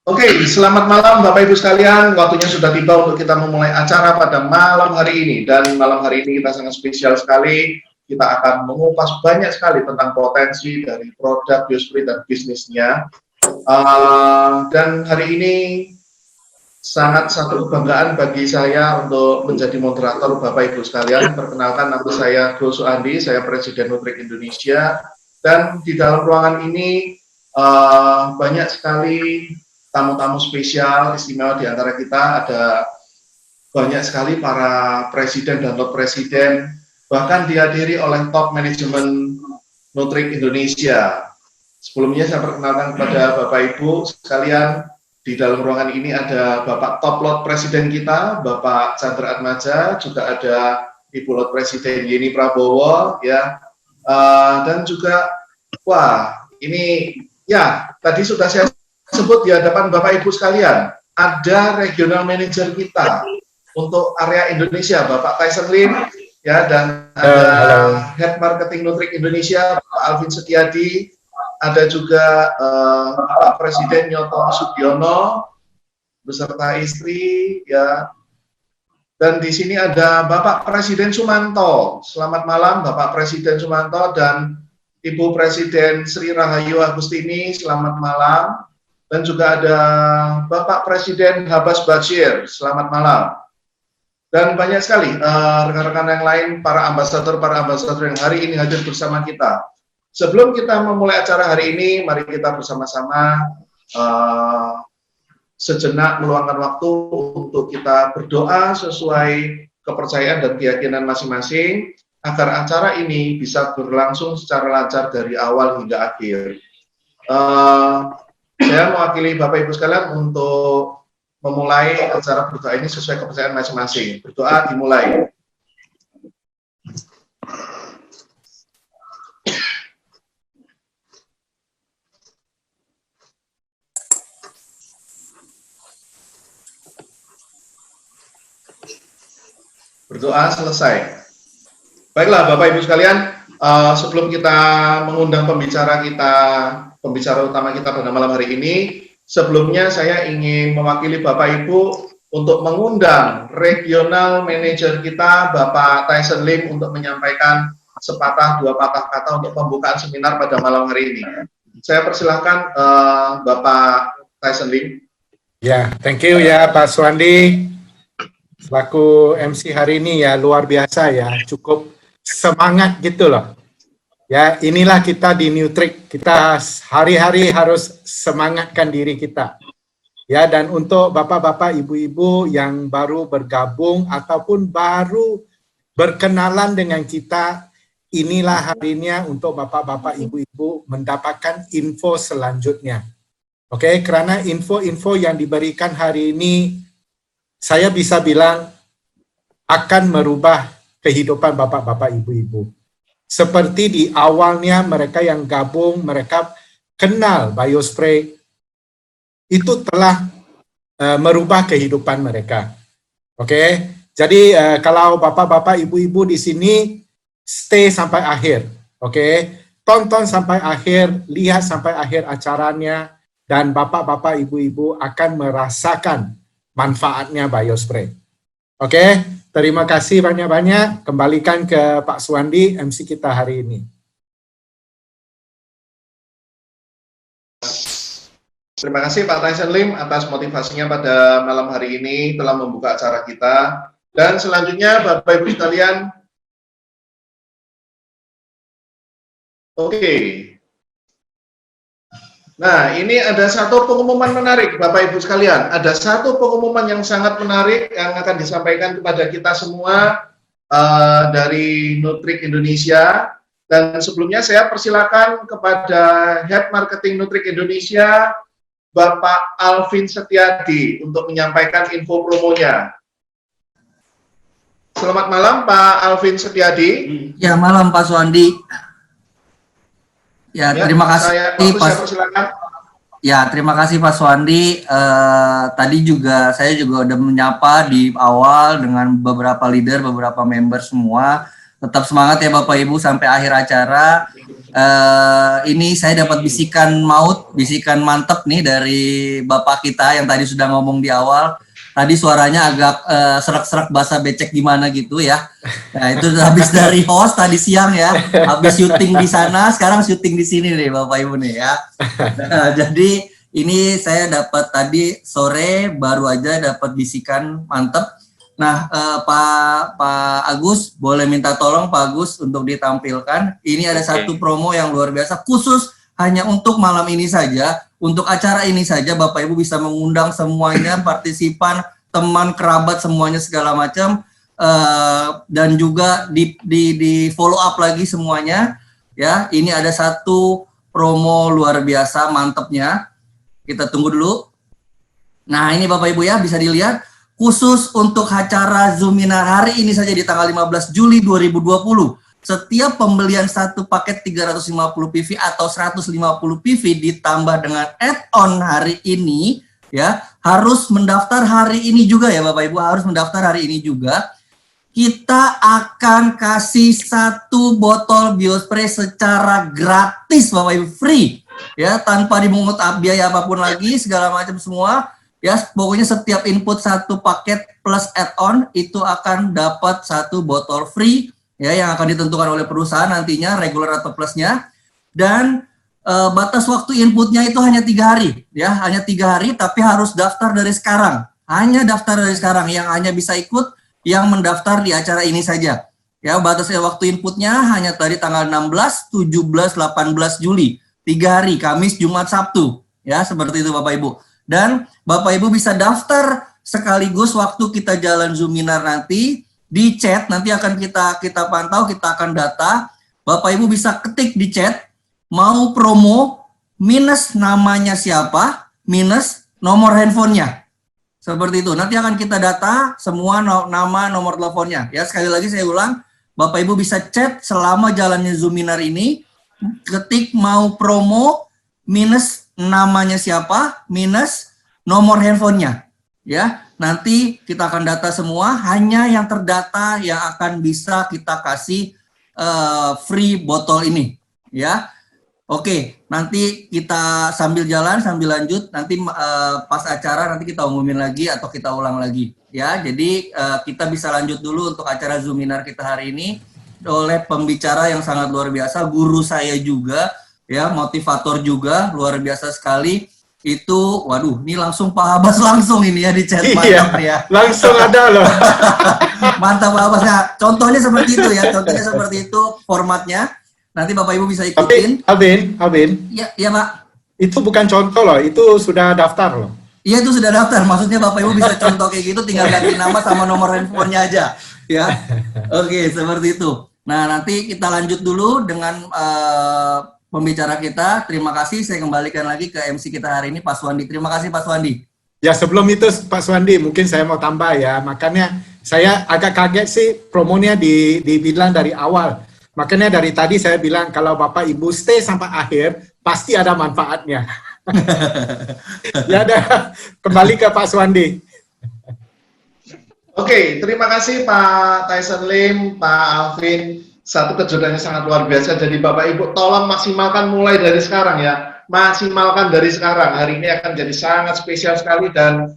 Oke, selamat malam Bapak Ibu sekalian. Waktunya sudah tiba untuk kita memulai acara pada malam hari ini. Dan malam hari ini kita sangat spesial sekali. Kita akan mengupas banyak sekali tentang potensi dari produk Biosprit dan bisnisnya. Dan hari ini sangat satu kebanggaan bagi saya untuk menjadi moderator Bapak Ibu sekalian. Perkenalkan, nama saya Go Suandi, saya Presiden Nutrik Indonesia. Dan di dalam ruangan ini banyak sekali tamu-tamu spesial istimewa di antara kita. Ada banyak sekali para presiden dan wakil presiden, bahkan dihadiri oleh top manajemen Nutrik Indonesia. Sebelumnya saya perkenalkan kepada Bapak Ibu sekalian, di dalam ruangan ini ada Bapak top lot presiden kita, Bapak Chandra Atmaja, juga ada Ibu lot presiden Yeni Prabowo, ya, dan juga, wah, ini ya tadi sudah saya sebut di hadapan Bapak Ibu sekalian, ada regional manager kita untuk area Indonesia, Bapak Tyson Lim, ya, dan ada Head Marketing Nutrik Indonesia, Bapak Alvin Setiadi, ada juga Bapak Presiden Nyoto Sugiono beserta istri, ya, dan di sini ada Bapak Presiden Sumanto. Selamat malam Bapak Presiden Sumanto dan Ibu Presiden Sri Rahayu Agustini, selamat malam. Dan juga ada Bapak Presiden Habas Bashir, selamat malam. Dan banyak sekali rekan-rekan yang lain, para ambasador yang hari ini hadir bersama kita. Sebelum kita memulai acara hari ini, mari kita bersama-sama sejenak meluangkan waktu untuk kita berdoa sesuai kepercayaan dan keyakinan masing-masing, agar acara ini bisa berlangsung secara lancar dari awal hingga akhir. Saya mewakili Bapak Ibu sekalian untuk memulai acara berdoa ini sesuai kepercayaan masing-masing. Berdoa dimulai. Berdoa selesai. Baiklah Bapak Ibu sekalian, sebelum kita mengundang pembicara utama kita pada malam hari ini, sebelumnya saya ingin mewakili Bapak Ibu untuk mengundang regional manager kita, Bapak Tyson Lim, untuk menyampaikan sepatah dua patah kata untuk pembukaan seminar pada malam hari ini. Saya persilahkan Bapak Tyson Lim. Ya, thank you ya Pak Suandi. Selaku MC hari ini ya, luar biasa ya, cukup semangat gitu loh. Ya, inilah kita di Nutrik, kita hari-hari harus semangatkan diri kita. Ya, dan untuk bapak-bapak, ibu-ibu yang baru bergabung ataupun baru berkenalan dengan kita, inilah harinya untuk bapak-bapak, ibu-ibu mendapatkan info selanjutnya. Oke, karena info-info yang diberikan hari ini, saya bisa bilang akan merubah kehidupan bapak-bapak, ibu-ibu. Seperti di awalnya mereka yang gabung, mereka kenal Biosprit, itu telah merubah kehidupan mereka. Oke, jadi kalau bapak-bapak, ibu-ibu di sini stay sampai akhir, oke, tonton sampai akhir, lihat sampai akhir acaranya, dan bapak-bapak, ibu-ibu akan merasakan manfaatnya Biosprit. Oke, terima kasih banyak-banyak. Kembalikan ke Pak Suandi, MC kita hari ini. Terima kasih Pak Tyson Lim atas motivasinya pada malam hari ini telah membuka acara kita. Dan selanjutnya Bapak Ibu sekalian, oke. Nah, ini ada satu pengumuman menarik Bapak Ibu sekalian. Ada satu pengumuman yang sangat menarik yang akan disampaikan kepada kita semua dari Nutrik Indonesia. Dan sebelumnya saya persilakan kepada Head Marketing Nutrik Indonesia, Bapak Alvin Setiadi, untuk menyampaikan info promonya. Selamat malam Pak Alvin Setiadi. Ya, malam Pak Suandi. Ya, terima kasih terima kasih Pak Suandi. Tadi juga saya juga udah menyapa di awal dengan beberapa leader, beberapa member semua. Tetap semangat ya Bapak Ibu sampai akhir acara. Ini saya dapat bisikan maut, bisikan mantep nih dari Bapak kita yang tadi sudah ngomong di awal. Tadi suaranya agak serak-serak bahasa becek gimana gitu ya. Nah, itu habis dari host tadi siang ya. Habis syuting di sana, sekarang syuting di sini nih Bapak Ibu nih ya. Nah, jadi ini saya dapat tadi sore baru aja dapat bisikan mantep. Nah, Pak Agus, boleh minta tolong Pak Agus untuk ditampilkan. Ini ada satu promo yang luar biasa, khusus hanya untuk malam ini saja. Untuk acara ini saja, Bapak Ibu bisa mengundang semuanya, partisipan, teman, kerabat, semuanya segala macam. Dan juga di follow up lagi semuanya. Ya, ini ada satu promo luar biasa, mantepnya. Kita tunggu dulu. Nah, ini Bapak Ibu ya, bisa dilihat. Khusus untuk acara Zoominar hari ini saja di tanggal 15 Juli 2020. Setiap pembelian satu paket 350 PV atau 150 PV ditambah dengan add-on hari ini, ya, harus mendaftar hari ini juga ya Bapak Ibu, harus mendaftar hari ini juga. Kita akan kasih satu botol biospray secara gratis Bapak Ibu, free, ya, tanpa dimungut biaya apapun lagi, segala macam semua. Ya, pokoknya setiap input satu paket plus add-on itu akan dapat satu botol free, ya, yang akan ditentukan oleh perusahaan nantinya regular atau plusnya. Dan batas waktu inputnya itu hanya 3 hari, ya, hanya 3 hari, tapi harus daftar dari sekarang. Hanya daftar dari sekarang, yang hanya bisa ikut yang mendaftar di acara ini saja. Ya, batas waktu inputnya hanya tadi tanggal 16, 17, 18 Juli, 3 hari, Kamis, Jumat, Sabtu, ya, seperti itu Bapak Ibu. Dan Bapak Ibu bisa daftar sekaligus waktu kita jalan Zoominar nanti di chat, nanti akan kita pantau, kita akan data. Bapak Ibu bisa ketik di chat mau promo minus namanya siapa minus nomor handphonenya. Seperti itu. Nanti akan kita data semua nama, nomor teleponnya. Ya, sekali lagi saya ulang, Bapak Ibu bisa chat selama jalannya Zoominar ini, ketik mau promo minus namanya siapa minus nomor handphonenya, ya. Nanti kita akan data semua, hanya yang terdata yang akan bisa kita kasih free botol ini, ya. Oke, nanti kita sambil jalan sambil lanjut, nanti pas acara nanti kita umumin lagi atau kita ulang lagi, ya. Jadi kita bisa lanjut dulu untuk acara Zoominar kita hari ini oleh pembicara yang sangat luar biasa, guru saya juga, ya, motivator juga, luar biasa sekali. Itu, waduh, ini langsung Pak Abbas langsung ini ya di chat, mantap ya. Langsung ada loh. Mantap Pak Abbas. Nah, contohnya seperti itu ya, contohnya seperti itu formatnya. Nanti Bapak Ibu bisa ikutin. Tapi, Alvin. Iya Pak. Itu bukan contoh loh, itu sudah daftar loh. Iya, itu sudah daftar. Maksudnya Bapak Ibu bisa contoh kayak gitu, tinggal ganti nama sama nomor handphonenya aja, ya. Oke, seperti itu. Nah, nanti kita lanjut dulu dengan pembicara kita. Terima kasih, saya kembalikan lagi ke MC kita hari ini, Pak Suwandi. Terima kasih Pak Suwandi. Ya, sebelum itu Pak Suwandi, mungkin saya mau tambah ya, makanya saya agak kaget sih promonya dibilang dari awal. Makanya dari tadi saya bilang kalau Bapak Ibu stay sampai akhir, pasti ada manfaatnya. Ya, kembali ke Pak Suwandi. Oke, terima kasih Pak Tyson Lim, Pak Alvin. Satu kejutannya sangat luar biasa. Jadi Bapak Ibu tolong maksimalkan mulai dari sekarang ya. Maksimalkan dari sekarang. Hari ini akan jadi sangat spesial sekali dan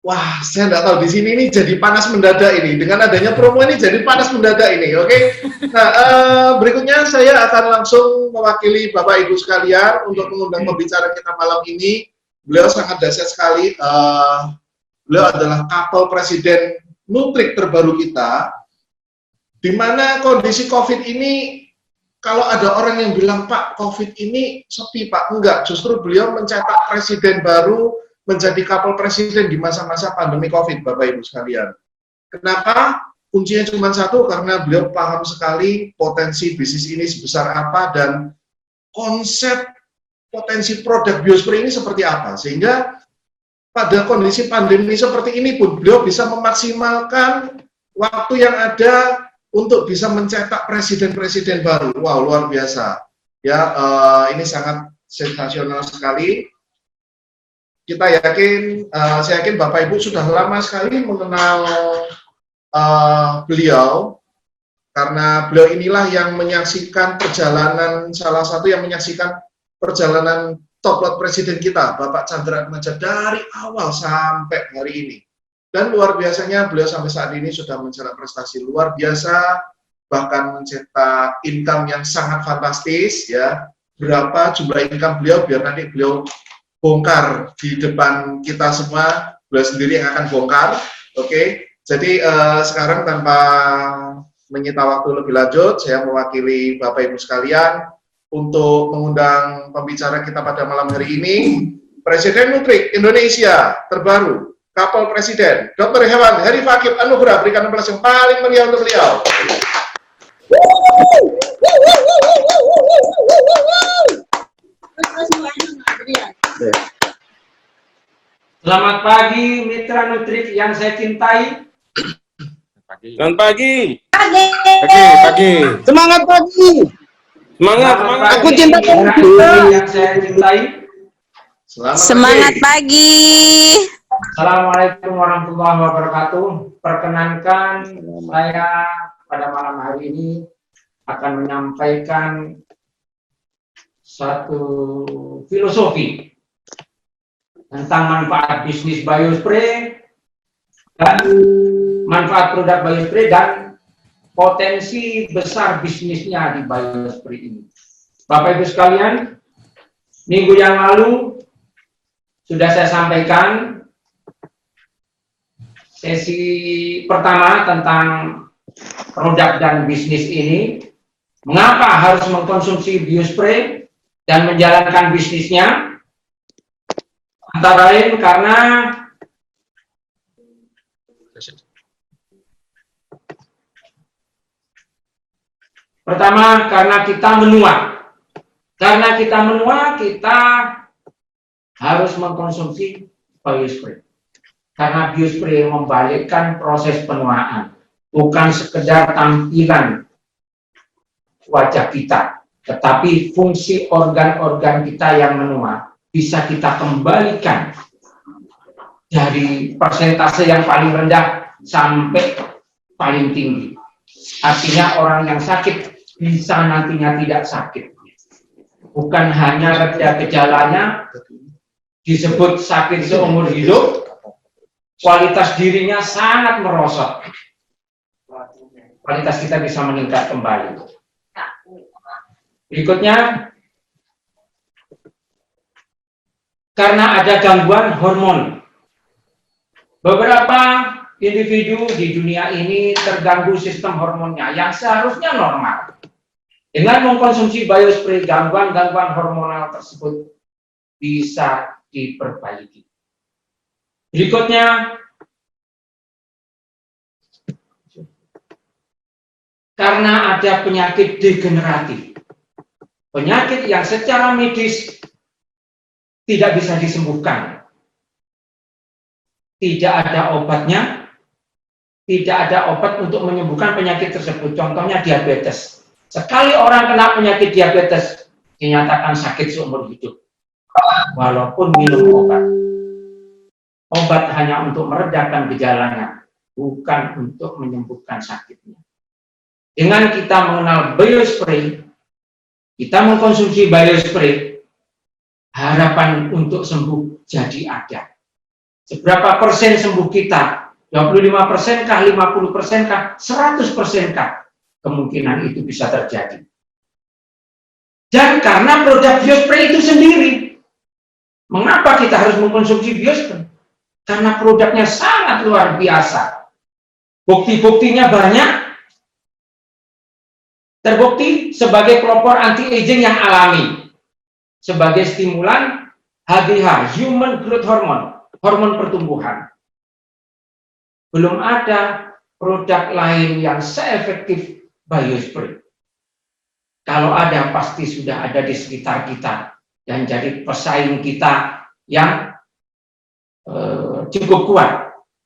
wah, saya nggak tahu di sini ini jadi panas mendadak ini. Dengan adanya promo ini jadi panas mendadak ini. Oke. Nah, berikutnya saya akan langsung mewakili Bapak Ibu sekalian untuk mengundang pembicara kita malam ini. Beliau sangat dahsyat sekali. Beliau adalah Kapol Presiden Nutrik terbaru kita, di mana kondisi COVID ini, kalau ada orang yang bilang, Pak, COVID ini sepi, Pak. Enggak, justru beliau mencetak presiden baru, menjadi Kapol Presiden di masa-masa pandemi COVID, Bapak Ibu sekalian. Kenapa? Kuncinya cuma satu, karena beliau paham sekali potensi bisnis ini sebesar apa, dan konsep potensi produk biospray ini seperti apa, sehingga pada kondisi pandemi seperti ini pun beliau bisa memaksimalkan waktu yang ada untuk bisa mencetak presiden-presiden baru. Wow, luar biasa. Ya, ini sangat sensasional sekali. Kita yakin, saya yakin Bapak Ibu sudah lama sekali mengenal beliau. karena beliau inilah yang menyaksikan perjalanan, salah satu yang menyaksikan perjalanan top lot presiden kita, Bapak Chandra Atmaja, dari awal sampai hari ini. Dan luar biasanya beliau sampai saat ini sudah mencetak prestasi luar biasa, bahkan mencetak income yang sangat fantastis ya. Berapa jumlah income beliau, biar nanti beliau bongkar di depan kita semua, beliau sendiri yang akan bongkar. Oke. Jadi sekarang tanpa menyita waktu lebih lanjut, saya mewakili Bapak Ibu sekalian untuk mengundang pembicara kita pada malam hari ini, Presiden Nutrik Indonesia terbaru, Kapol Presiden, Dr. Hewan Heri Fakih Anugrah, berikan aplaus yang paling meriah untuk beliau. Selamat pagi mitra Nutrik yang saya cintai. Selamat pagi. Pagi. Semangat pagi. Semangat. Aku cinta kamu juga. Yang saya cintai. Semangat pagi. Assalamualaikum warahmatullahi wabarakatuh. Perkenankan saya pada malam hari ini akan menyampaikan satu filosofi tentang manfaat bisnis biospray dan manfaat produk biospray dan potensi besar bisnisnya di biospray ini. Bapak Ibu sekalian, minggu yang lalu sudah saya sampaikan sesi pertama tentang produk dan bisnis ini, mengapa harus mengkonsumsi biospray dan menjalankan bisnisnya, antara lain karena pertama, karena kita menua. Karena kita menua, kita harus mengkonsumsi biospray. Karena biospray membalikkan proses penuaan, bukan sekedar tampilan wajah kita, tetapi fungsi organ-organ kita yang menua bisa kita kembalikan dari persentase yang paling rendah sampai paling tinggi. Artinya orang yang sakit bisa nantinya tidak sakit. Bukan hanya reda gejalanya, disebut sakit seumur hidup, kualitas dirinya sangat merosot. Kualitas kita bisa meningkat kembali. Berikutnya, karena ada gangguan hormon. Beberapa individu di dunia ini terganggu sistem hormonnya yang seharusnya normal. Dengan mengkonsumsi biospray, gangguan-gangguan hormonal tersebut bisa diperbaiki. Berikutnya, karena ada penyakit degeneratif. Penyakit yang secara medis tidak bisa disembuhkan. Tidak ada obatnya, tidak ada obat untuk menyembuhkan penyakit tersebut. Contohnya diabetes. Sekali orang kena penyakit diabetes, dinyatakan sakit seumur hidup. Walaupun minum obat. Obat hanya untuk meredakan gejalanya, bukan untuk menyembuhkan sakitnya. Dengan kita mengenal biospray, kita mengkonsumsi biospray, harapan untuk sembuh jadi ada. Seberapa persen sembuh kita? 25% kah, 50% kah, 100% kah? Kemungkinan itu bisa terjadi. Dan karena produk biospray itu sendiri, mengapa kita harus mengkonsumsi biospray? Karena produknya sangat luar biasa. Bukti-buktinya banyak. Terbukti sebagai pelopor anti-aging yang alami. Sebagai stimulan HGH, Human Growth Hormone, hormon pertumbuhan. Belum ada produk lain yang seefektif biospray. Kalau ada, pasti sudah ada di sekitar kita dan jadi pesaing kita yang cukup kuat.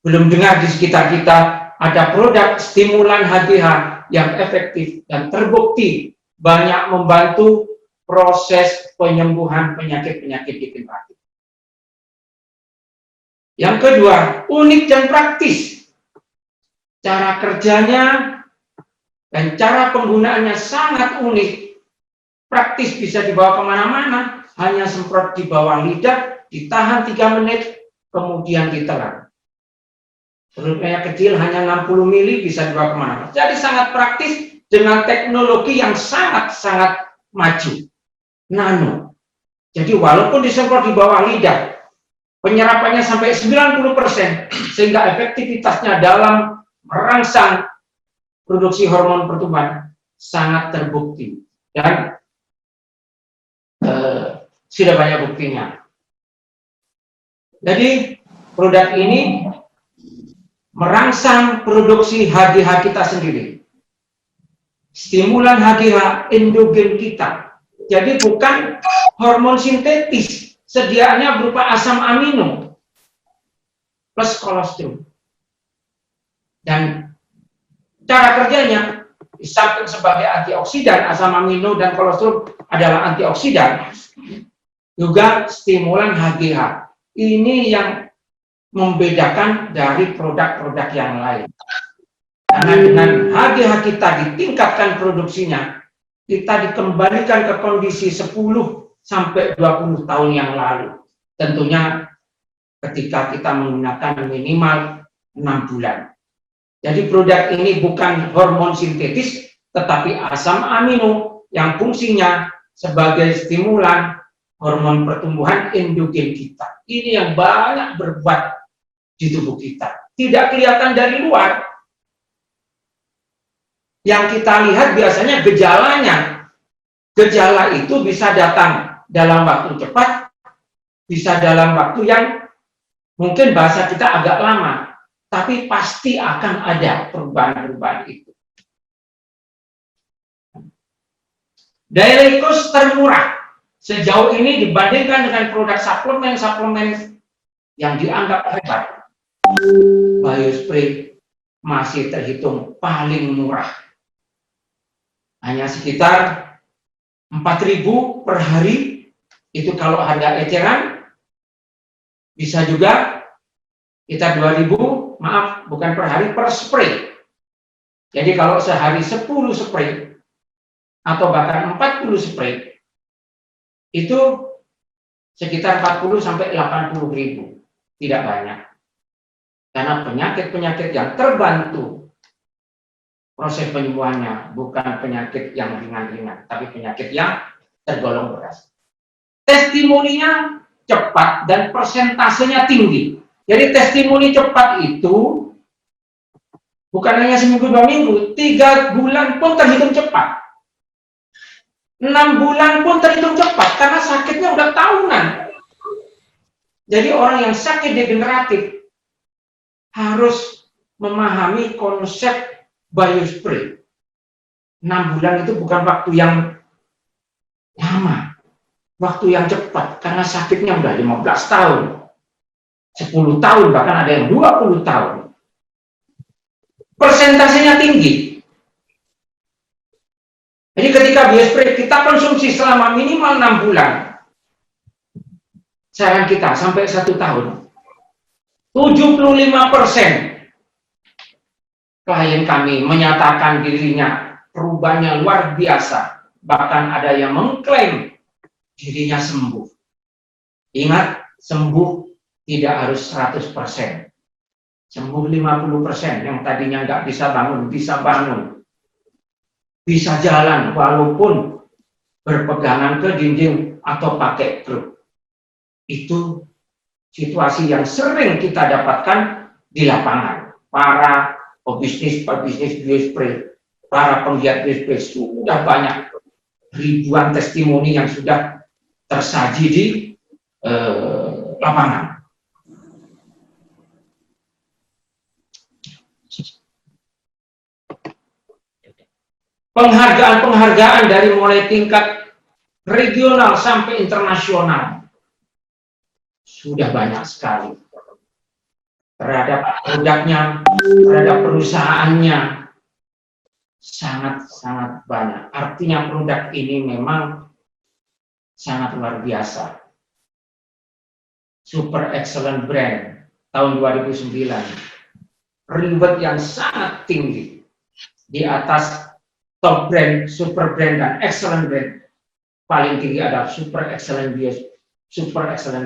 Belum dengar di sekitar kita ada produk stimulan HGH yang efektif dan terbukti banyak membantu proses penyembuhan penyakit-penyakit degeneratif. Yang kedua, unik dan praktis. Cara kerjanya Dan cara penggunaannya sangat unik, praktis, bisa dibawa kemana-mana, hanya semprot di bawah lidah, ditahan 3 menit, kemudian ditelan. Produknya kecil, hanya 60 mili, bisa dibawa kemana-mana. Jadi sangat praktis dengan teknologi yang sangat-sangat maju, nano. Jadi walaupun disemprot di bawah lidah, penyerapannya sampai 90%, sehingga efektivitasnya dalam merangsang produksi hormon pertumbuhan sangat terbukti. Dan sudah banyak buktinya. Jadi produk ini merangsang produksi HGH kita sendiri. Stimulan HGH endogen kita. Jadi bukan hormon sintetis, sediaannya berupa asam amino plus kolesterol. Dan cara kerjanya, di samping sebagai antioksidan, asam amino dan kolesterol adalah antioksidan, juga stimulan HGH. Ini yang membedakan dari produk-produk yang lain. Karena dengan HGH kita ditingkatkan produksinya, kita dikembalikan ke kondisi 10 sampai 20 tahun yang lalu. Tentunya ketika kita menggunakan minimal 6 bulan. Jadi produk ini bukan hormon sintetis, tetapi asam amino yang fungsinya sebagai stimulan hormon pertumbuhan endogen kita. Ini yang banyak berbuat di tubuh kita. Tidak kelihatan dari luar. Yang kita lihat biasanya gejalanya. Gejala itu bisa datang dalam waktu cepat, bisa dalam waktu yang mungkin bahasa kita agak lama, tapi pasti akan ada perubahan-perubahan itu. Daily cost termurah sejauh ini dibandingkan dengan produk suplemen-suplemen yang dianggap hebat. BioSpray masih terhitung paling murah. Hanya sekitar 4.000 per hari, itu kalau harga eceran. Bisa juga kita 2.000, maaf, bukan per hari, per spray. Jadi kalau sehari 10 spray, atau bahkan 40 spray, itu sekitar 40 sampai 80.000, tidak banyak. Karena penyakit-penyakit yang terbantu proses penyembuhannya bukan penyakit yang ringan-ringan, tapi penyakit yang tergolong berat. Testimoninya cepat dan persentasenya tinggi. Jadi testimoni cepat itu bukan hanya seminggu 2 minggu, 3 bulan pun terhitung cepat. 6 bulan pun terhitung cepat karena sakitnya udah tahunan. Jadi orang yang sakit degeneratif harus memahami konsep BioSpray. 6 bulan itu bukan waktu yang lama, waktu yang cepat karena sakitnya udah 15 tahun, 10 tahun, bahkan ada yang 20 tahun. Persentasenya tinggi. Jadi ketika BioSpray kita konsumsi selama minimal 6 bulan, saran kita sampai 1 tahun, 75% klien kami menyatakan dirinya perubahannya luar biasa. Bahkan ada yang mengklaim dirinya sembuh. Ingat, sembuh tidak harus 100%. Sembuh 50%, yang tadinya nggak bisa bangun, bisa bangun. Bisa jalan walaupun berpegangan ke dinding atau pakai kruk. Itu situasi yang sering kita dapatkan di lapangan. Para pebisnis BioSpray, para penggiat BioSpray sudah banyak, ribuan testimoni yang sudah tersaji di lapangan. Penghargaan-penghargaan dari mulai tingkat regional sampai internasional sudah banyak sekali terhadap produknya, terhadap perusahaannya, sangat-sangat banyak. Artinya produk ini memang sangat luar biasa. Super excellent brand tahun 2009. Reward yang sangat tinggi, di atas top brand, super brand, dan excellent brand. Paling tinggi adalah super excellent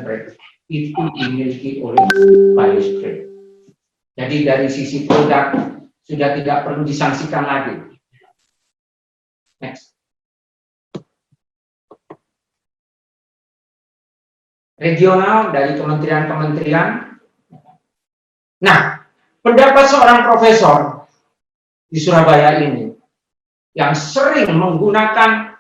brand. Itu dimiliki oleh BioSpray. Jadi dari sisi produk sudah tidak perlu disangsikan lagi. Next. Regional dari kementerian-kementerian. Nah, pendapat seorang profesor di Surabaya ini yang sering menggunakan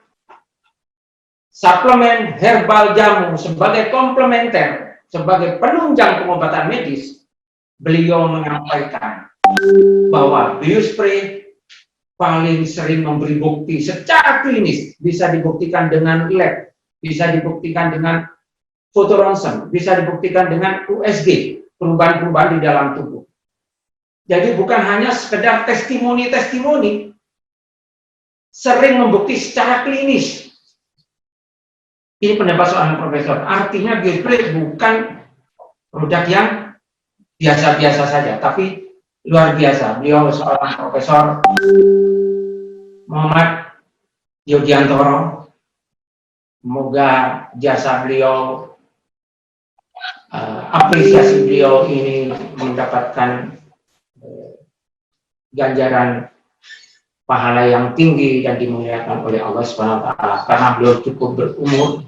suplemen herbal jamu sebagai komplementer, sebagai penunjang pengobatan medis, beliau menyampaikan bahwa BioSpray paling sering memberi bukti secara klinis, bisa dibuktikan dengan lab, bisa dibuktikan dengan foto ronsen, bisa dibuktikan dengan USG, perubahan-perubahan di dalam tubuh. Jadi bukan hanya sekedar testimoni-testimoni, sering membukti secara klinis. Ini pendapat seorang profesor. Artinya BioSpray bukan produk yang biasa-biasa saja, tapi luar biasa. Beliau seorang profesor Muhammad Yogyakarta. Semoga jasa beliau, apresiasi beliau ini mendapatkan ganjaran pahala yang tinggi dan dimuliakan oleh Allah SWT, karena beliau cukup berumur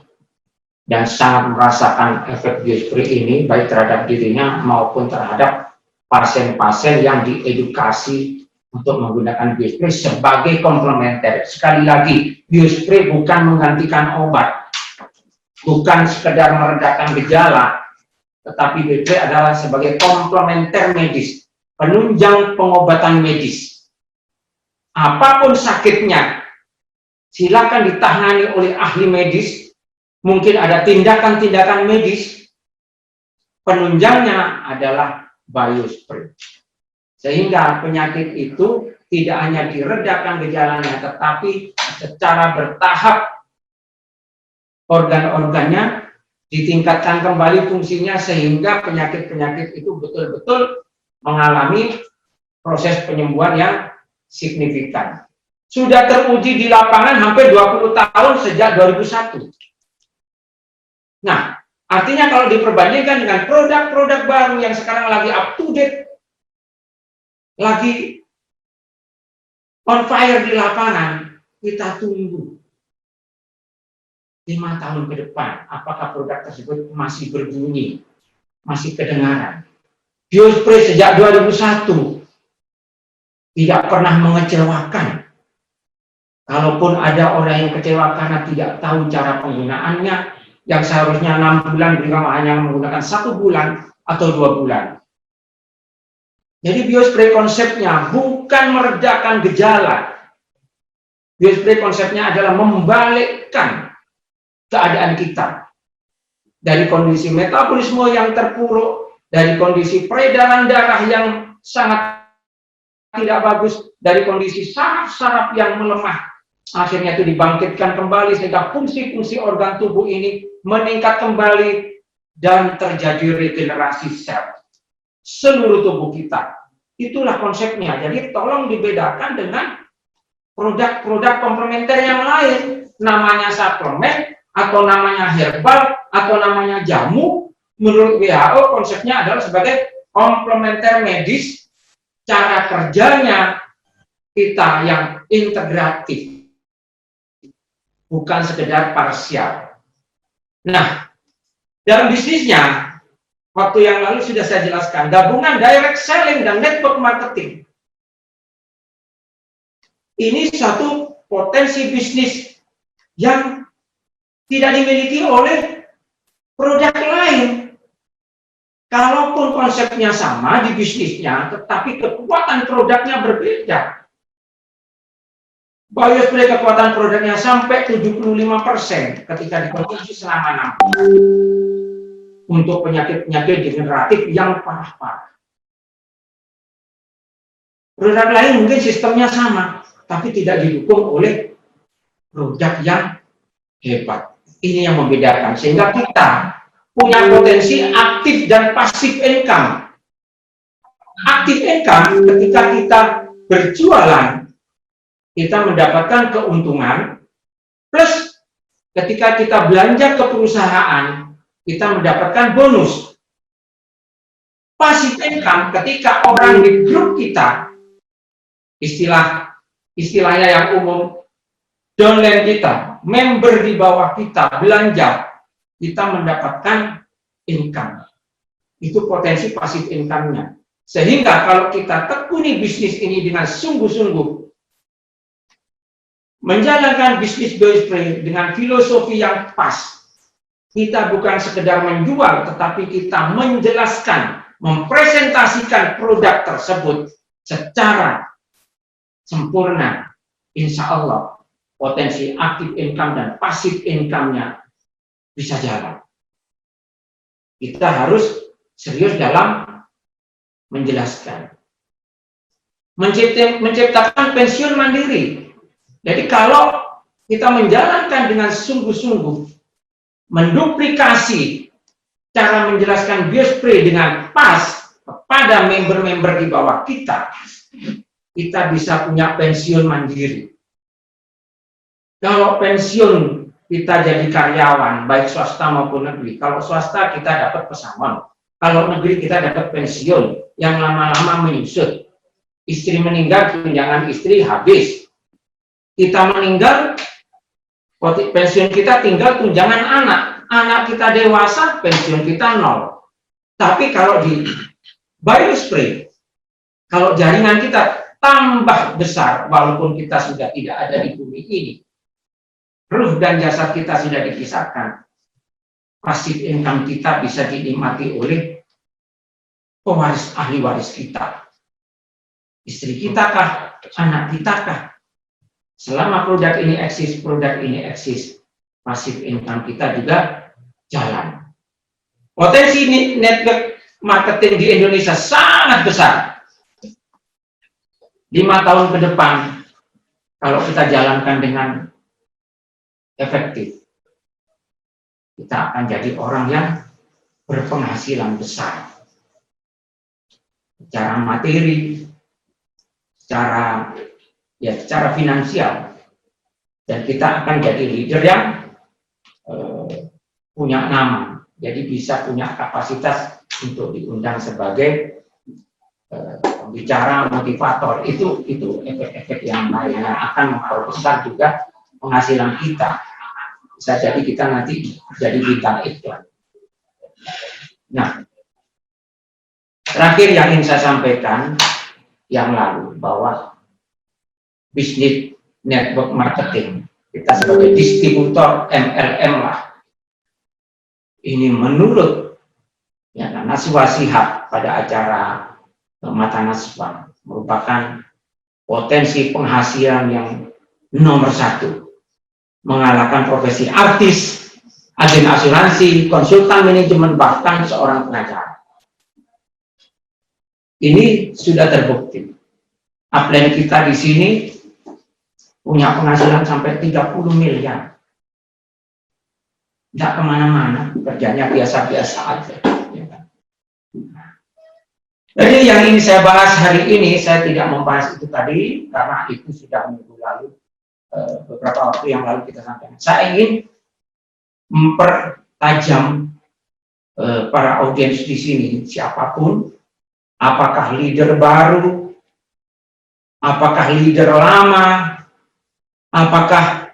dan sangat merasakan efek BioSpray ini baik terhadap dirinya maupun terhadap pasien-pasien yang diedukasi untuk menggunakan BioSpray sebagai komplementer. Sekali lagi, BioSpray bukan menggantikan obat, bukan sekedar meredakan gejala, tetapi BioSpray adalah sebagai komplementer medis, penunjang pengobatan medis. Apapun sakitnya, silakan ditangani oleh ahli medis. Mungkin ada tindakan-tindakan medis, penunjangnya adalah BioSpray. Sehingga penyakit itu tidak hanya diredakan gejalanya, tetapi secara bertahap organ-organnya ditingkatkan kembali fungsinya, sehingga penyakit-penyakit itu betul-betul mengalami proses penyembuhan yang signifikan. Sudah teruji di lapangan hampir 20 tahun sejak 2001. Nah, artinya kalau diperbandingkan dengan produk-produk baru yang sekarang lagi up to date, lagi on fire di lapangan, kita tunggu 5 tahun ke depan, apakah produk tersebut masih berbunyi, masih kedengaran. BioSpray sejak 2001 tidak pernah mengecewakan. Kalaupun ada orang yang kecewa karena tidak tahu cara penggunaannya, yang seharusnya 6 bulan, beliau hanya menggunakan 1 bulan atau 2 bulan. Jadi BioSpray konsepnya bukan meredakan gejala. BioSpray konsepnya adalah membalikkan keadaan kita dari kondisi metabolisme yang terpuruk, dari kondisi peredaran darah yang sangat tidak bagus, dari kondisi saraf-saraf yang melemah. Akhirnya itu dibangkitkan kembali sehingga fungsi-fungsi organ tubuh ini meningkat kembali dan terjadi regenerasi sel seluruh tubuh kita. Itulah konsepnya. Jadi tolong dibedakan dengan produk-produk komplementer yang lain, namanya suplemen atau namanya herbal atau namanya jamu. Menurut WHO konsepnya adalah sebagai komplementer medis. Cara kerjanya kita yang integratif, bukan sekedar parsial. Nah, dalam bisnisnya, waktu yang lalu sudah saya jelaskan, gabungan direct selling dan network marketing. Ini satu potensi bisnis yang tidak dimiliki oleh produk lain. Kalaupun konsepnya sama di bisnisnya, tetapi kekuatan produknya berbeda. BioSpray kekuatan produknya sampai 75% ketika dikonsumsi selama 6 bulan untuk penyakit-penyakit degeneratif yang parah-parah. Produk lain mungkin sistemnya sama, tapi tidak didukung oleh produk yang hebat. Ini yang membedakan, sehingga kita punya potensi aktif dan pasif income. Aktif income ketika kita berjualan kita mendapatkan keuntungan, plus ketika kita belanja ke perusahaan, kita mendapatkan bonus. Passive income ketika orang di grup kita, istilahnya yang umum, downline kita, member di bawah kita, belanja, kita mendapatkan income. Itu potensi passive income-nya. Sehingga kalau kita tekuni bisnis ini dengan sungguh-sungguh, menjalankan bisnis BioSpray dengan filosofi yang pas, kita bukan sekedar menjual, tetapi kita menjelaskan, mempresentasikan produk tersebut secara sempurna. Insya Allah, potensi active income dan passive income-nya bisa jalan. Kita harus serius dalam menjelaskan. Menciptakan pensiun mandiri. Jadi kalau kita menjalankan dengan sungguh-sungguh, menduplikasi cara menjelaskan BioSpray dengan pas kepada member-member di bawah kita, kita bisa punya pensiun mandiri. Kalau pensiun kita jadi karyawan, baik swasta maupun negeri. Kalau swasta kita dapat pesangon, kalau negeri kita dapat pensiun yang lama-lama menyusut. Istri meninggal, tunjangan istri habis. Kita meninggal, pensiun kita tinggal tunjangan anak. Anak kita dewasa, pensiun kita nol. Tapi kalau di BioSpray, kalau jaringan kita tambah besar, walaupun kita sudah tidak ada di bumi ini, ruh dan jasad kita sudah dipisahkan, passive income kita bisa dinikmati oleh pewaris ahli waris kita. Istri kita kah? Anak kita kah? Selama produk ini eksis, passive income kita juga jalan. Potensi network marketing di Indonesia sangat besar. 5 tahun ke depan, kalau kita jalankan dengan efektif, kita akan jadi orang yang berpenghasilan besar. Secara materi, secara finansial, dan kita akan jadi leader yang punya nama, jadi bisa punya kapasitas untuk diundang sebagai pembicara, motivator. Itu efek-efek yang lainnya akan memperbesar juga penghasilan kita. Bisa jadi kita nanti jadi bintang iklan. Nah, terakhir yang ingin saya sampaikan yang lalu, bahwa bisnis network marketing, kita sebagai distributor MLM lah, ini menurut ya, Naswa Shihab pada acara Mata Naswa, merupakan potensi penghasilan yang nomor 1, mengalahkan profesi artis, agen asuransi, konsultan manajemen, bahkan seorang pengacara. Ini sudah terbukti. Upline kita di sini punya penghasilan sampai 30 miliar. Tidak kemana-mana, kerjanya biasa-biasa aja. Jadi yang ingin saya bahas hari ini, saya tidak membahas itu tadi, karena itu sudah minggu lalu, beberapa waktu yang lalu kita sampaikan. Saya ingin mempertajam para audiens di sini, siapapun, apakah leader baru, apakah leader lama, apakah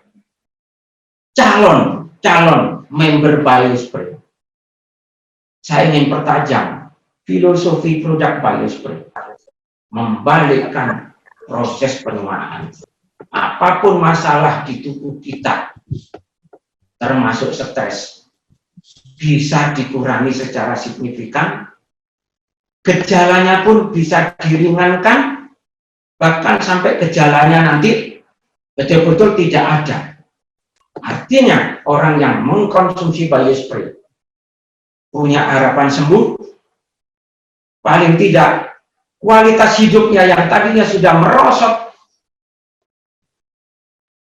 calon member BioSpray. Saya ingin pertajam filosofi produk BioSpray, membalikkan proses penuaan. Apapun masalah di tubuh kita, termasuk stres, bisa dikurangi secara signifikan. Gejalanya pun bisa diringankan, bahkan sampai gejalanya nanti betul-betul tidak ada. Artinya orang yang mengkonsumsi BioSpray punya harapan sembuh, paling tidak kualitas hidupnya yang tadinya sudah merosot,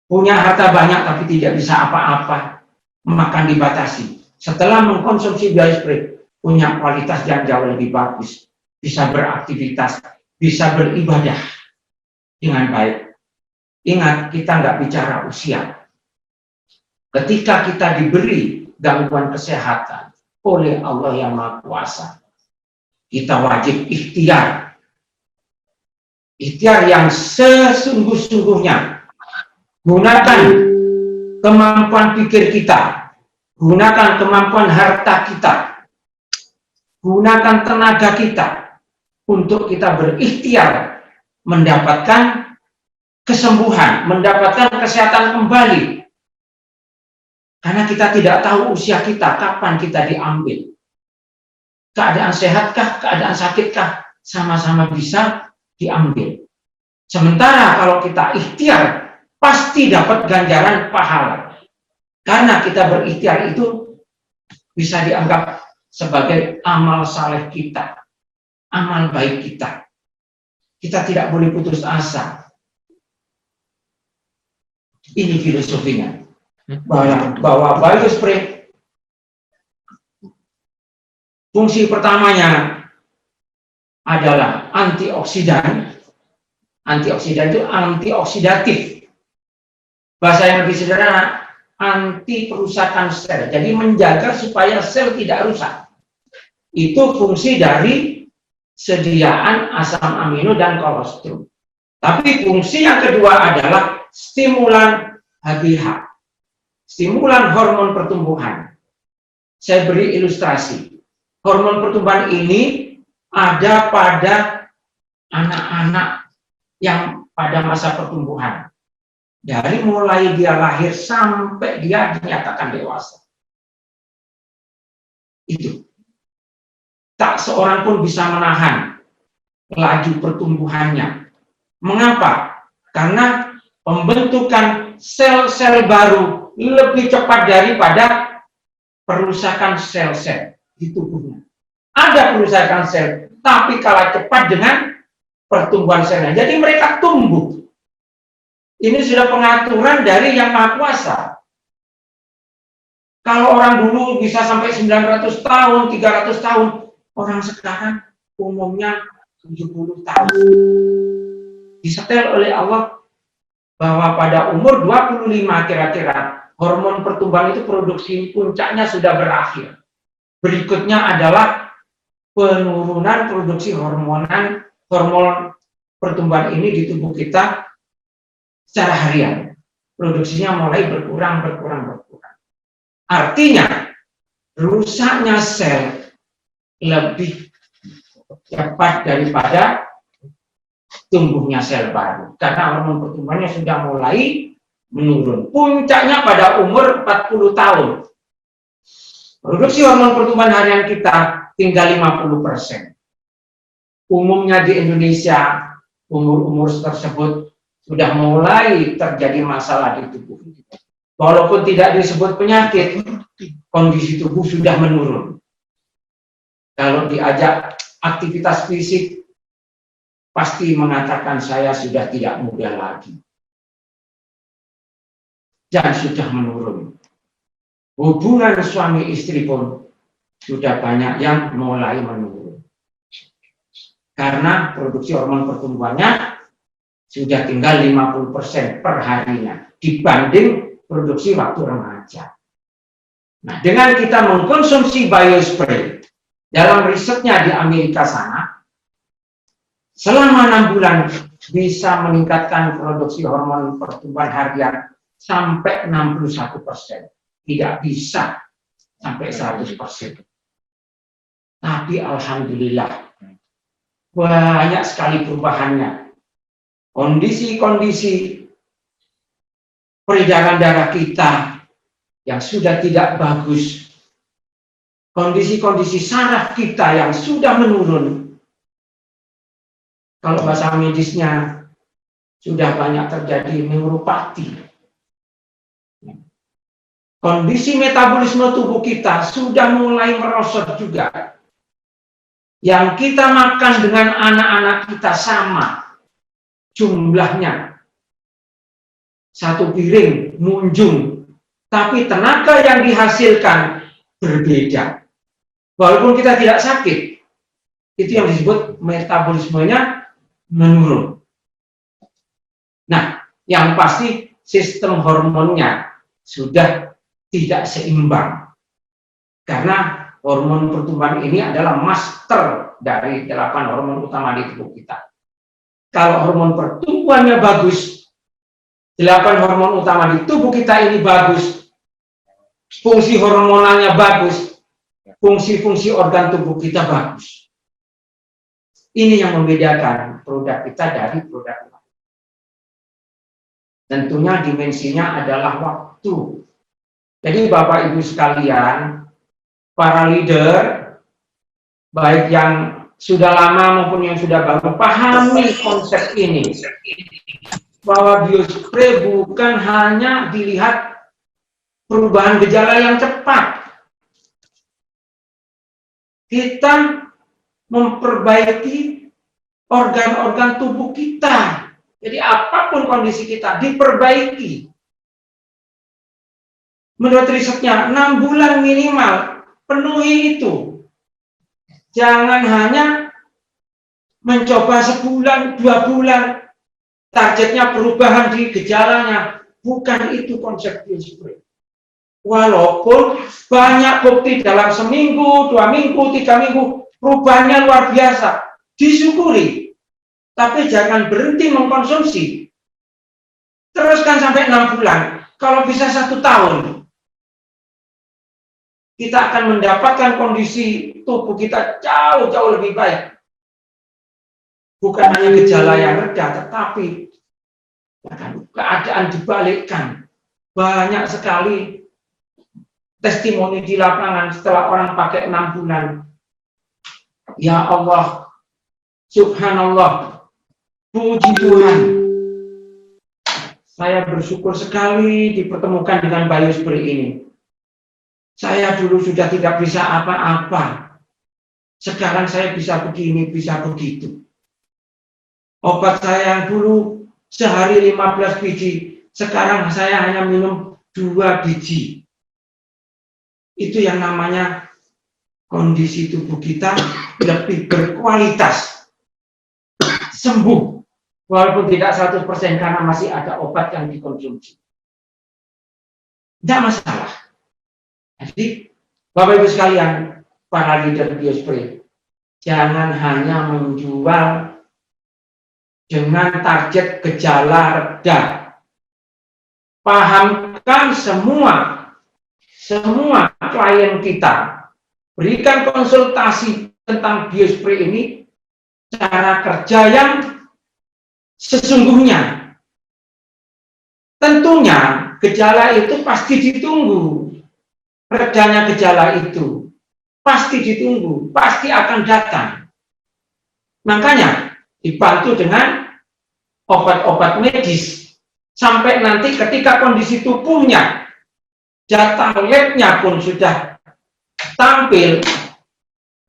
punya harta banyak tapi tidak bisa apa-apa, makan dibatasi. Setelah mengkonsumsi BioSpray, punya kualitas yang jauh lebih bagus, bisa beraktivitas, bisa beribadah dengan baik. Ingat, kita nggak bicara usia. Ketika kita diberi gangguan kesehatan oleh Allah yang Maha Kuasa, kita wajib ikhtiar. Ikhtiar yang sesungguh-sungguhnya. Gunakan kemampuan pikir kita, gunakan kemampuan harta kita, gunakan tenaga kita untuk kita berikhtiar mendapatkan kesembuhan, mendapatkan kesehatan kembali. Karena kita tidak tahu usia kita, kapan kita diambil. Keadaan sehatkah, keadaan sakitkah, sama-sama bisa diambil. Sementara kalau kita ikhtiar, pasti dapat ganjaran pahala. Karena kita berikhtiar itu bisa dianggap sebagai amal saleh kita, amal baik kita. Kita tidak boleh putus asa. Ini filosofinya. Bahwa biospray fungsi pertamanya adalah antioksidan. Antioksidan itu antioksidatif. Bahasa yang lebih sederhana, anti perusakan sel. Jadi menjaga supaya sel tidak rusak. Itu fungsi dari sediaan asam amino dan kolesterol. Tapi fungsi yang kedua adalah stimulan HGH. Stimulan hormon pertumbuhan. Saya beri ilustrasi. Hormon pertumbuhan ini ada pada anak-anak yang pada masa pertumbuhan. Dari mulai dia lahir sampai dia dinyatakan dewasa. Itu. Tak seorang pun bisa menahan laju pertumbuhannya. Mengapa? Karena pembentukan sel-sel baru lebih cepat daripada perusakan sel-sel di tubuhnya. Ada perusakan sel, tapi kalah cepat dengan pertumbuhan selnya. Jadi mereka tumbuh. Ini sudah pengaturan dari Yang Maha Kuasa. Kalau orang dulu bisa sampai 900 tahun, 300 tahun, orang sekarang umumnya 70 tahun. Disetel oleh Allah bahwa pada umur 25 kira-kira hormon pertumbuhan itu produksi puncaknya sudah berakhir. Berikutnya adalah penurunan produksi hormon pertumbuhan ini di tubuh kita secara harian. Produksinya mulai berkurang. Artinya rusaknya sel lebih cepat daripada tumbuhnya sel baru. Karena hormon pertumbuhannya sudah mulai menurun. Puncaknya pada umur 40 tahun. Produksi hormon pertumbuhan harian kita tinggal 50%. Umumnya di Indonesia, umur-umur tersebut sudah mulai terjadi masalah di tubuh. Walaupun tidak disebut penyakit, kondisi tubuh sudah menurun. Kalau diajak aktivitas fisik, pasti mengatakan saya sudah tidak muda lagi. Dan sudah menurun. Hubungan suami istri pun sudah banyak yang mulai menurun. Karena produksi hormon pertumbuhannya sudah tinggal 50% per harinya dibanding produksi waktu remaja. Nah, dengan kita mengkonsumsi biospray, dalam risetnya di Amerika sana, selama 6 bulan bisa meningkatkan produksi hormon pertumbuhan harian sampai 61%. Tidak bisa sampai 100%. Tapi alhamdulillah, banyak sekali perubahannya. Kondisi-kondisi peredaran darah kita yang sudah tidak bagus, kondisi-kondisi saraf kita yang sudah menurun. Kalau bahasa medisnya sudah banyak terjadi neuropati. Kondisi metabolisme tubuh kita sudah mulai merosot juga. Yang kita makan dengan anak-anak kita sama jumlahnya. Satu piring munjung, tapi tenaga yang dihasilkan berbeda. Walaupun kita tidak sakit, itu yang disebut metabolismenya menurun. Nah, Yang pasti sistem hormonnya sudah tidak seimbang. Karena hormon pertumbuhan ini adalah master dari 8 hormon utama di tubuh kita. Kalau hormon pertumbuhannya bagus, 8 hormon utama di tubuh kita ini bagus, fungsi hormonalnya bagus, fungsi-fungsi organ tubuh kita bagus. Ini yang membedakan produk kita dari produk lain. Tentunya dimensinya adalah waktu. Jadi Bapak Ibu sekalian, para leader, baik yang sudah lama maupun yang sudah baru, pahami konsep ini. Bahwa biospray bukan hanya dilihat perubahan gejala yang cepat. Kita memperbaiki organ-organ tubuh kita. Jadi apapun kondisi kita diperbaiki. Menurut risetnya 6 bulan minimal, penuhi itu. Jangan hanya mencoba sebulan, 2 bulan, targetnya perubahan di gejalanya. Bukan itu konsep biospray. Walaupun banyak bukti dalam seminggu, 2 minggu, 3 minggu, perubahannya luar biasa. Disyukuri. Tapi jangan berhenti mengkonsumsi. Teruskan sampai 6 bulan. Kalau bisa 1 tahun. Kita akan mendapatkan kondisi tubuh kita jauh-jauh lebih baik. Bukan hanya gejala yang reda, tetapi keadaan dibalikkan. Banyak sekali testimoni di lapangan setelah orang pakai 6 bulan. Ya Allah, subhanallah, puji Tuhan. Saya bersyukur sekali dipertemukan dengan biospray ini. Saya dulu sudah tidak bisa apa-apa. Sekarang saya bisa begini, bisa begitu. Obat saya yang dulu sehari 15 biji, sekarang saya hanya minum 2 biji. Itu yang namanya kondisi tubuh kita lebih berkualitas. Sembuh. Walaupun tidak 100% karena masih ada obat yang dikonsumsi. Tidak masalah. Jadi, Bapak Ibu sekalian, para leader biospray, jangan hanya menjual dengan target gejala reda. Pahamkan semua klien kita, berikan konsultasi tentang biospray ini, cara kerja yang sesungguhnya. Tentunya gejala itu pasti ditunggu. Redanya gejala itu pasti ditunggu, pasti akan datang. Makanya dibantu dengan obat-obat medis sampai nanti ketika kondisi tubuhnya, data labnya pun sudah tampil,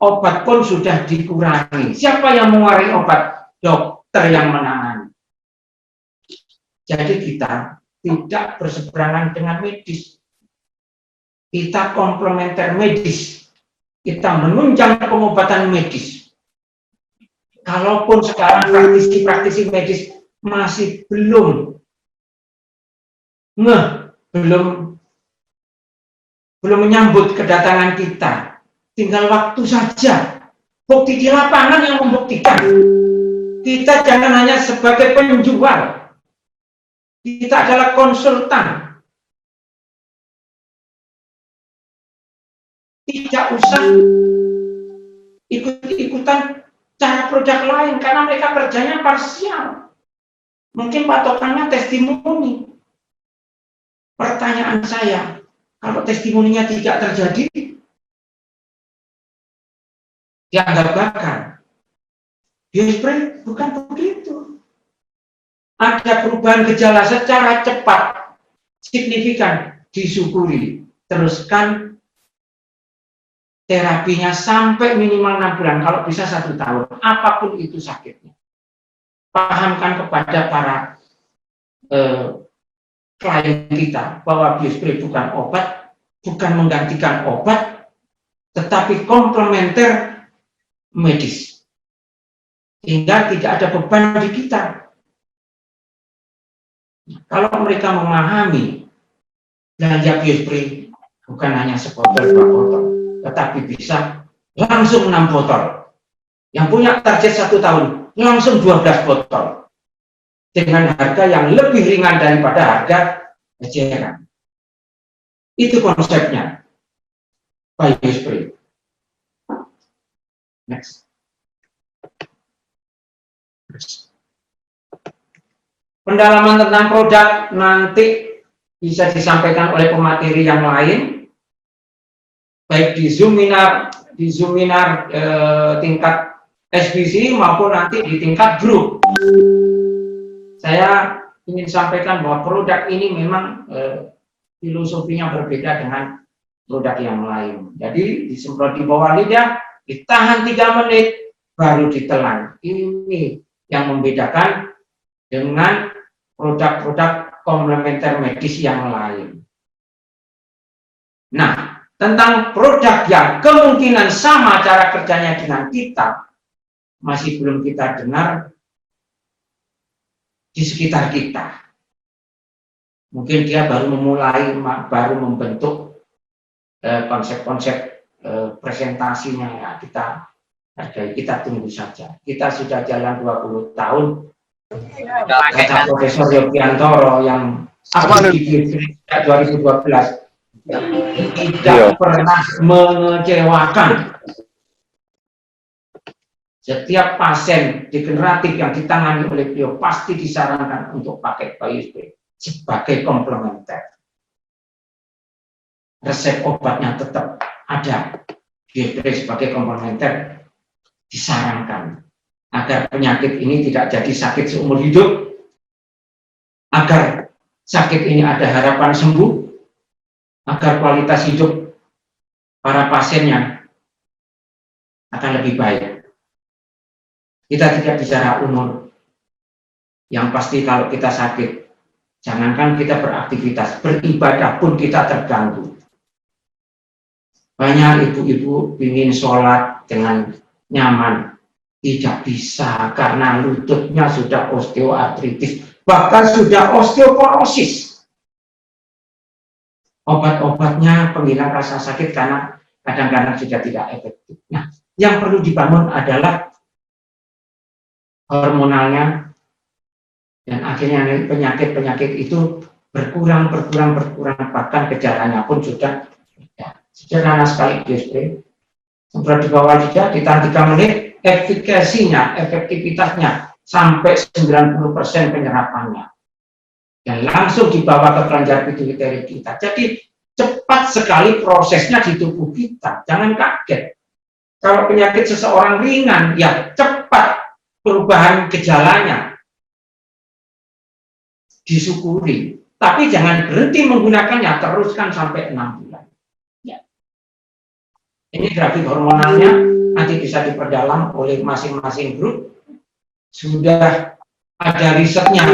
obat pun sudah dikurangi. Siapa yang mengurangi obat? Dokter yang menangani. Jadi kita tidak berseberangan dengan medis. Kita komplementer medis, kita menunjang pengobatan medis. Kalaupun sekarang praktisi-praktisi medis masih belum menyambut kedatangan kita, tinggal waktu saja. Bukti di lapangan yang membuktikan. Kita jangan hanya sebagai penjual, kita adalah konsultan. Tidak usah ikut-ikutan cara produk lain karena mereka kerjanya parsial. Mungkin patokannya testimoni. Pertanyaan saya, kalau testimoninya tidak terjadi, dianggap gagal. Biospray bukan begitu. Ada perubahan gejala secara cepat, signifikan, disyukuri. Teruskan terapinya sampai minimal 6 bulan, kalau bisa 1 tahun, apapun itu sakitnya. Pahamkan kepada para klien kita bahwa biospray bukan obat, bukan menggantikan obat, tetapi komplementer medis. Sehingga tidak ada beban di kita. Kalau mereka memahami belanja biospray bukan hanya sebotol 2 botol, tetapi bisa langsung 6 botol. Yang punya target 1 tahun langsung 12 botol dengan harga yang lebih ringan daripada harga eceran. Itu konsepnya biospray. Next. Pendalaman tentang produk nanti bisa disampaikan oleh pemateri yang lain, baik di Zoominar tingkat SBC maupun nanti di tingkat grup. Saya ingin sampaikan bahwa produk ini memang filosofinya berbeda dengan produk yang lain. Jadi disemprot di bawah lidah, ditahan 3 menit, baru ditelan. Ini yang membedakan dengan produk-produk komplementer medis yang lain. Nah, tentang produk yang kemungkinan sama cara kerjanya dengan kita, masih belum kita dengar di sekitar kita. Mungkin dia baru memulai, baru membentuk konsep-konsep presentasinya. Ya, kita hargai, kita tunggu saja. Kita sudah jalan 20 tahun. Kata Profesor Yogyantoro yang aktif sejak 2012 tidak pernah mengecewakan. Setiap pasien degeneratif yang ditangani oleh beliau pasti disarankan untuk pakai biospray sebagai komplementer. Resep obatnya tetap ada, biospray sebagai komplementer disarankan agar penyakit ini tidak jadi sakit seumur hidup, agar sakit ini ada harapan sembuh, agar kualitas hidup para pasiennya akan lebih baik. Kita tidak bicara umur. Yang pasti kalau kita sakit, jangankan kita beraktivitas, beribadah pun kita terganggu. Banyak ibu-ibu ingin sholat dengan nyaman, tidak bisa karena lututnya sudah osteoartritis, bahkan sudah osteoporosis. Obat-obatnya penghilang rasa sakit karena kadang-kadang sudah tidak efektif. Nah, yang perlu dibangun adalah hormonalnya, dan akhirnya penyakit-penyakit itu berkurang, bahkan gejalanya pun sudah sederhana sekali biospray. Semprot di bawah lidah, ditahan 3 menit, efikasinya, efektivitasnya sampai 90% penyerapannya. Dan langsung dibawa ke kelenjar pituitari kita. Jadi cepat sekali prosesnya di tubuh kita. Jangan kaget. Kalau penyakit seseorang ringan, ya cepat perubahan gejalanya. Disyukuri. Tapi jangan berhenti menggunakannya, teruskan sampai 6 bulan. Ya. Ini grafik hormonalnya, nanti bisa diperdalam oleh masing-masing grup. Sudah ada risetnya.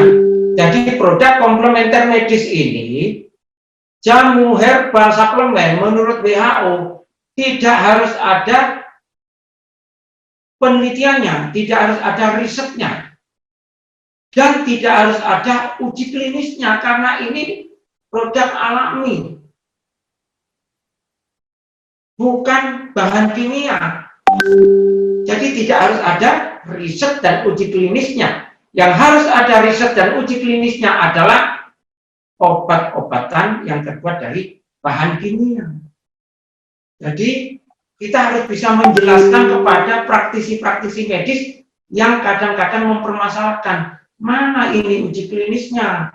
Jadi produk komplementer medis ini, jamu herbal suplemen menurut WHO tidak harus ada penelitiannya, tidak harus ada risetnya, dan tidak harus ada uji klinisnya karena ini produk alami, bukan bahan kimia. Jadi tidak harus ada riset dan uji klinisnya. Yang harus ada riset dan uji klinisnya adalah obat-obatan yang terbuat dari bahan kimia. Jadi kita harus bisa menjelaskan kepada praktisi-praktisi medis yang kadang-kadang mempermasalahkan mana ini uji klinisnya.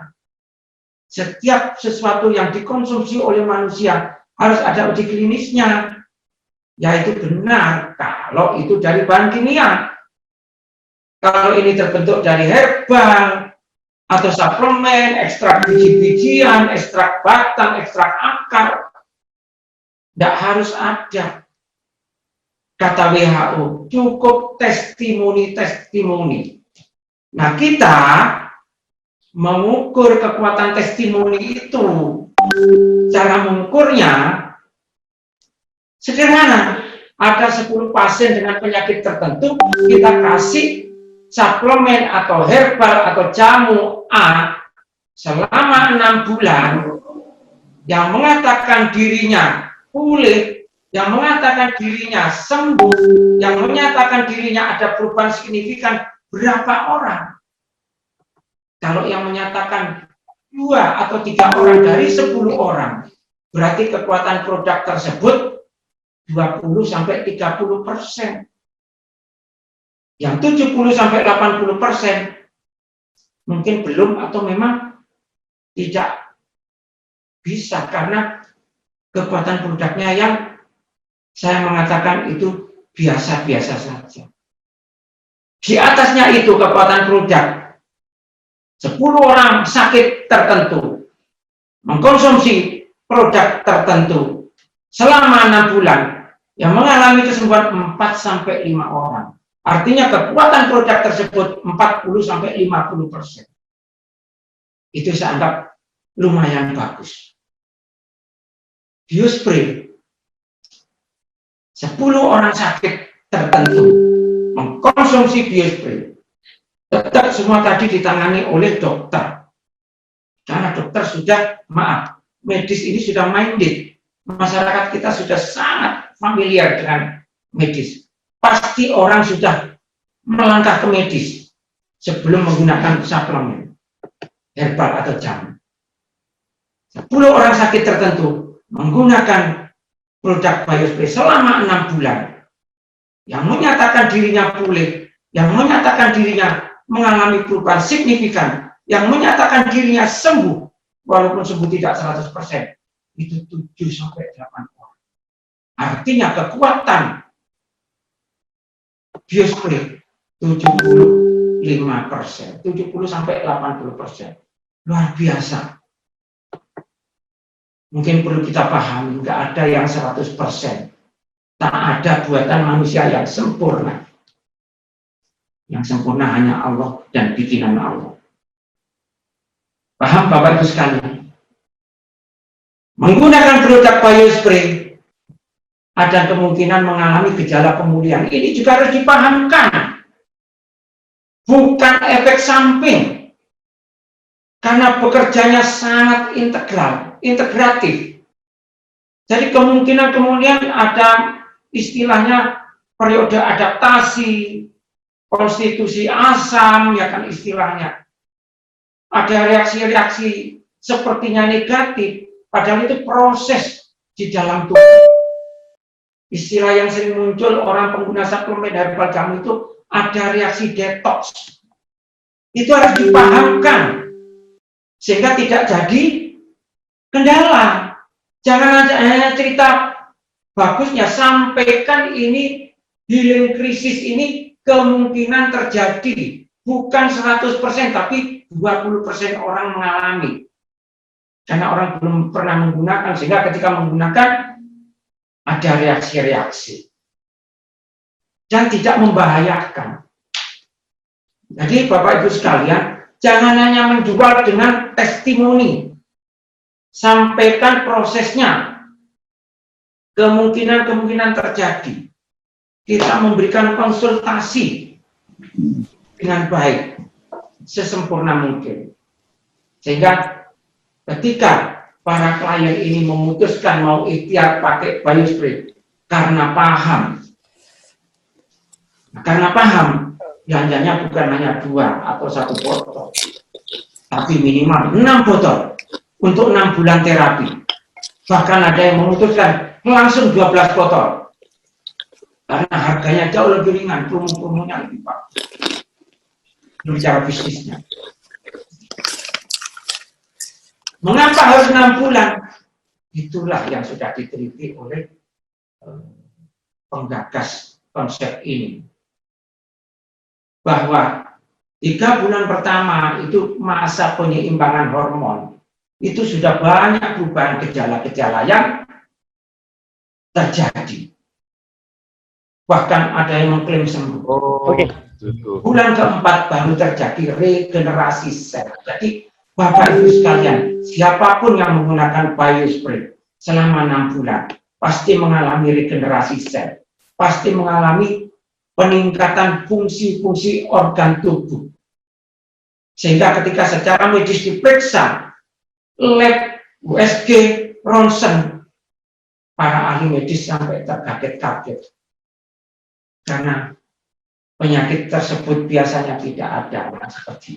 Setiap sesuatu yang dikonsumsi oleh manusia harus ada uji klinisnya. Ya itu benar kalau itu dari bahan kimia. Kalau ini terbentuk dari herbal atau suplemen, ekstrak biji-bijian, ekstrak batang, ekstrak akar, tidak harus ada. Kata WHO, cukup testimoni-testimoni. Nah, kita mengukur kekuatan testimoni itu, cara mengukurnya sederhana. Ada 10 pasien dengan penyakit tertentu, kita kasih suplemen atau herbal atau jamu A selama 6 bulan, yang mengatakan dirinya pulih, yang mengatakan dirinya sembuh, yang menyatakan dirinya ada perubahan signifikan, berapa orang? Kalau yang menyatakan 2 atau 3 orang dari 10 orang, berarti kekuatan produk tersebut 20-30%. Yang 70-80% mungkin belum atau memang tidak bisa karena kekuatan produknya yang saya mengatakan itu biasa-biasa saja. Di atasnya itu kekuatan produk, 10 orang sakit tertentu mengkonsumsi produk tertentu selama 6 bulan yang mengalami kesembuhan 4-5 orang. Artinya kekuatan produk tersebut 40-50%. Itu saya anggap lumayan bagus. Biospray, 10 orang sakit tertentu mengkonsumsi biospray. Tetap semua tadi ditangani oleh dokter. Karena dokter sudah, maaf, medis ini sudah minded. Masyarakat kita sudah sangat familiar dengan medis. Pasti orang sudah melangkah ke medis sebelum menggunakan suplemen herbal atau jamu. 10 orang sakit tertentu menggunakan produk biospray selama 6 bulan, yang menyatakan dirinya pulih, yang menyatakan dirinya mengalami perubahan signifikan, yang menyatakan dirinya sembuh, walaupun sembuh tidak 100%, itu 7-8 orang. Artinya kekuatan biospray 75%, 70-80%. Luar biasa. Mungkin perlu kita pahami, nggak ada yang 100%. Tak ada buatan manusia yang sempurna. Yang sempurna hanya Allah dan bikinan Allah. Paham Bapak Ibu sekalian? Menggunakan produk biospray ada kemungkinan mengalami gejala pemulihan. Ini juga harus dipahamkan. Bukan efek samping. Karena bekerjanya sangat integral, integratif. Jadi kemungkinan kemudian ada istilahnya periode adaptasi, konstitusi asam, ya kan istilahnya. Ada reaksi-reaksi sepertinya negatif, padahal itu proses di dalam tubuh. Istilah yang sering muncul orang pengguna suplemen herbal jamu itu ada reaksi detox. Itu harus dipahamkan sehingga tidak jadi kendala. Jangan hanya cerita bagusnya, sampaikan ini healing krisis ini kemungkinan terjadi. Bukan 100%, tapi 20% orang mengalami. Karena orang belum pernah menggunakan, sehingga ketika menggunakan ada reaksi-reaksi. Dan tidak membahayakan. Jadi Bapak Ibu sekalian, jangan hanya menjual dengan testimoni. Sampaikan prosesnya. Kemungkinan-kemungkinan terjadi. Kita memberikan konsultasi dengan baik, sesempurna mungkin. Sehingga ketika para klien ini memutuskan mau ikhtiar pakai biospray karena paham. Karena paham, belanjanya bukan hanya 2 atau 1 botol, tapi minimal 6 botol untuk 6 bulan terapi. Bahkan ada yang memutuskan langsung 12 botol. Karena harganya jauh lebih ringan, promo-promonya lebih bagus. Bicara bisnisnya. Mengapa harus 6 bulan? Itulah yang sudah diteliti oleh penggagas konsep ini. Bahwa 3 bulan pertama itu masa penyeimbangan hormon. Itu sudah banyak perubahan gejala-gejala yang terjadi. Bahkan ada yang mengklaim sembuh. Bulan keempat baru terjadi regenerasi sel. Jadi Bapak Ibu sekalian, siapapun yang menggunakan biospray selama 6 bulan pasti mengalami regenerasi sel, pasti mengalami peningkatan fungsi-fungsi organ tubuh. Sehingga ketika secara medis diperiksa, lab, USG, ronsen, para ahli medis sampai terkaget-kaget. Karena penyakit tersebut biasanya tidak ada seperti